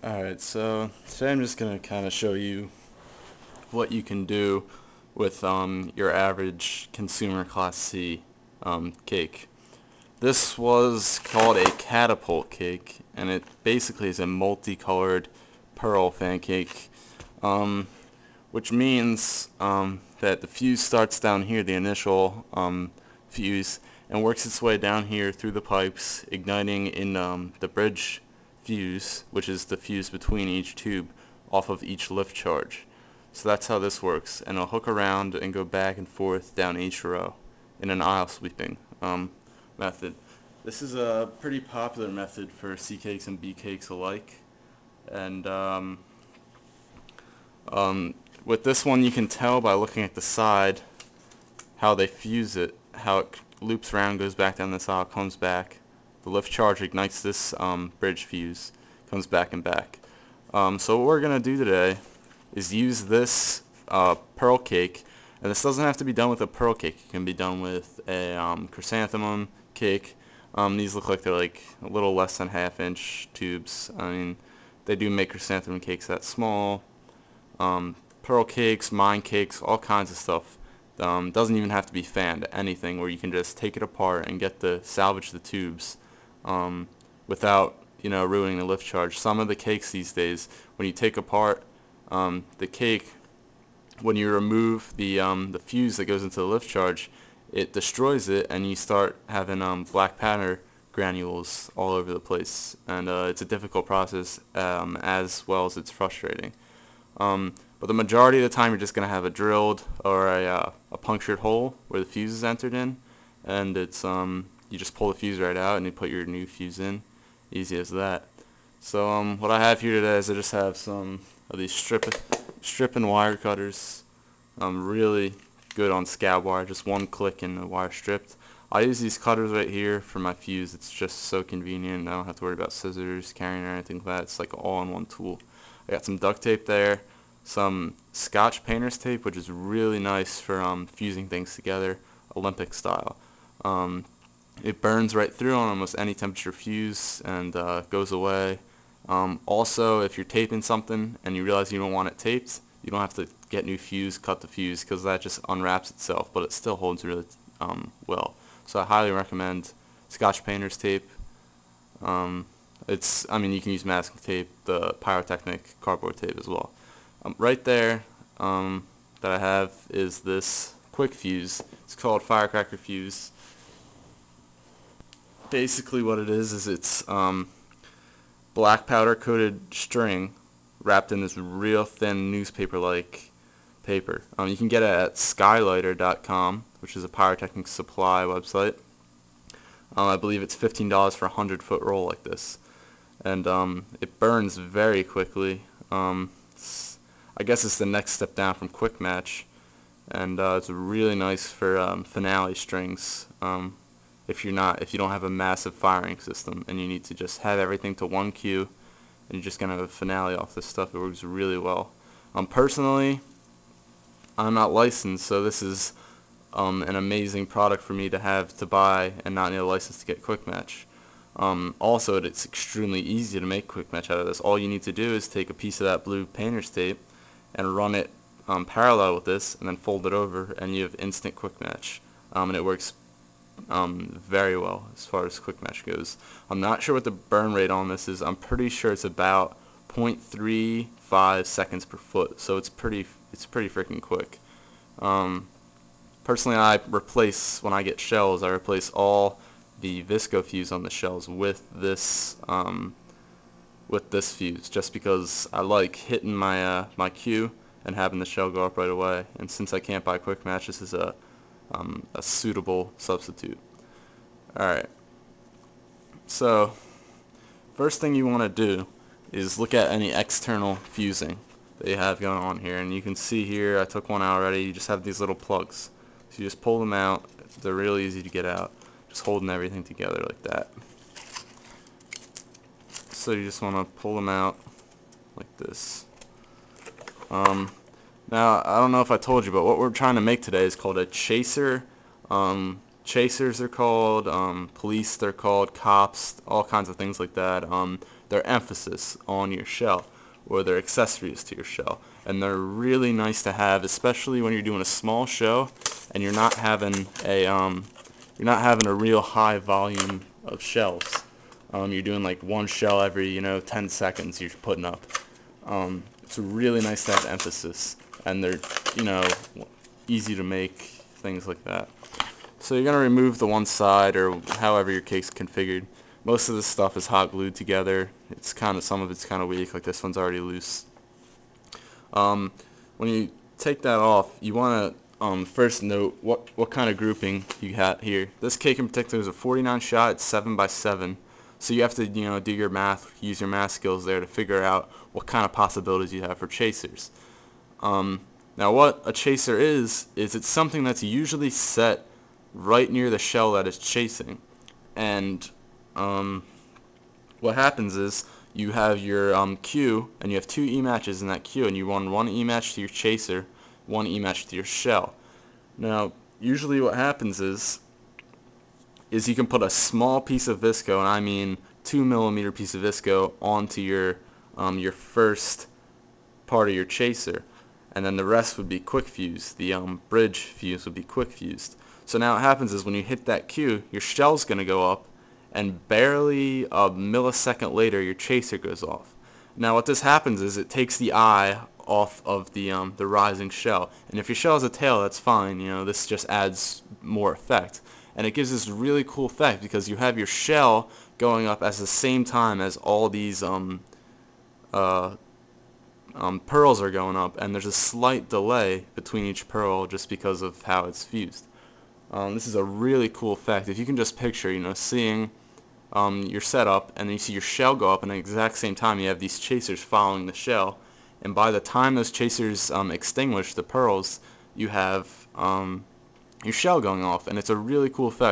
Alright, so today I'm just going to kind of show you what you can do with your average consumer Class C cake. This was called a catapult cake, and it basically is a multicolored pearl fan cake, which means that the fuse starts down here, the initial fuse, and works its way down here through the pipes, igniting in the bridge fuse, which is the fuse between each tube, off of each lift charge. So that's how this works, and it'll hook around and go back and forth down each row in an aisle sweeping method. This is a pretty popular method for C cakes and B cakes alike, and with this one you can tell by looking at the side how they fuse it, how it loops around, goes back down this aisle, comes back. The lift charge ignites this bridge fuse, comes back and back. So what we're going to do today is use this pearl cake, and this doesn't have to be done with a pearl cake. It can be done with a chrysanthemum cake. These look like they're like a little less than half-inch tubes. I mean, they do make chrysanthemum cakes that small. Pearl cakes, mine cakes, all kinds of stuff. Doesn't even have to be fanned, anything where you can just take it apart and salvage the tubes without ruining the lift charge. Some of the cakes these days, when you take apart the cake, when you remove the fuse that goes into the lift charge, it destroys it, and you start having black powder granules all over the place, and it's a difficult process as well as it's frustrating. But the majority of the time you're just going to have a drilled or a punctured hole where the fuse is entered in, and it's you just pull the fuse right out and you put your new fuse in. Easy as that. So what I have here today is I just have some of these strip and wire cutters. Really good on scab wire, just one click and the wire stripped. I use these cutters right here for my fuse. It's just so convenient. I don't have to worry about scissors, carrying, or anything like that. It's like all in one tool. I got some duct tape there, some Scotch painter's tape, which is really nice for fusing things together, Olympic style. It burns right through on almost any temperature fuse and goes away. Also, if you're taping something and you realize you don't want it taped, you don't have to get new fuse, cut the fuse, because that just unwraps itself, but it still holds really well. So I highly recommend Scotch painter's tape. I mean, you can use masking tape, the pyrotechnic cardboard tape as well. Right there that I have is this quick fuse. It's called firecracker fuse. Basically what it is it's black powder coated string wrapped in this real thin newspaper-like paper. You can get it at skylighter.com, which is a pyrotechnic supply website. I believe it's $15 for a 100-foot roll like this, and it burns very quickly. I guess it's the next step down from quick match, and it's really nice for finale strings. If you don't have a massive firing system and you need to just have everything to one cue and you're just gonna have a finale off this stuff, it works really well. Personally, I'm not licensed, so this is an amazing product for me to have to buy and not need a license to get quick match. Also, it's extremely easy to make quick match out of this. All you need to do is take a piece of that blue painter's tape and run it parallel with this, and then fold it over, and you have instant quick match. And it works very well as far as quick match goes. I'm not sure what the burn rate on this is. I'm pretty sure it's about 0.35 seconds per foot, so it's pretty freaking quick. Personally, when I get shells, I replace all the Visco fuse on the shells with this fuse, just because I like hitting my my cue and having the shell go up right away. And since I can't buy quick match, this is a suitable substitute. Alright, so first thing you want to do is look at any external fusing that you have going on here, and you can see here I took one out already. You just have these little plugs, so you just pull them out. They're really easy to get out, just holding everything together like that. So you just want to pull them out like this. Now, I don't know if I told you, but what we're trying to make today is called a chaser. Chasers they're called, police they're called, cops, all kinds of things like that. their emphasis on your shell, or their accessories to your shell. And they're really nice to have, especially when you're doing a small show and you're not having a real high volume of shells. You're doing like one shell every 10 seconds you're putting up. It's really nice to have emphasis, and they're easy to make, things like that. So you're gonna remove the one side, or however your cake's configured. Most of this stuff is hot glued together. Some of it's kind of weak, like this one's already loose. When you take that off, you want to first note what kind of grouping you got here. This cake in particular is a 49 shot. It's 7x7. So you have to do your math, use your math skills there to figure out what kind of possibilities you have for chasers. Now what a chaser is it's something that's usually set right near the shell that it's chasing. And what happens is you have your cue, and you have two E-matches in that cue, and you run one E-match to your chaser, one E-match to your shell. Now usually what happens is you can put a small piece of visco, and I mean 2mm piece of visco, onto your first part of your chaser, and then the rest would be quick fused. The bridge fuse would be quick fused. So now what happens is when you hit that cue, your shell's going to go up, and barely a millisecond later your chaser goes off. Now what this happens is it takes the eye off of the rising shell, and if your shell has a tail, that's fine. This just adds more effect, and it gives this really cool effect because you have your shell going up at the same time as all these pearls are going up, and there's a slight delay between each pearl just because of how it's fused. This is a really cool effect. If you can just picture, seeing your setup, and then you see your shell go up, and at the exact same time you have these chasers following the shell, and by the time those chasers extinguish the pearls, you have your shell going off, and it's a really cool effect.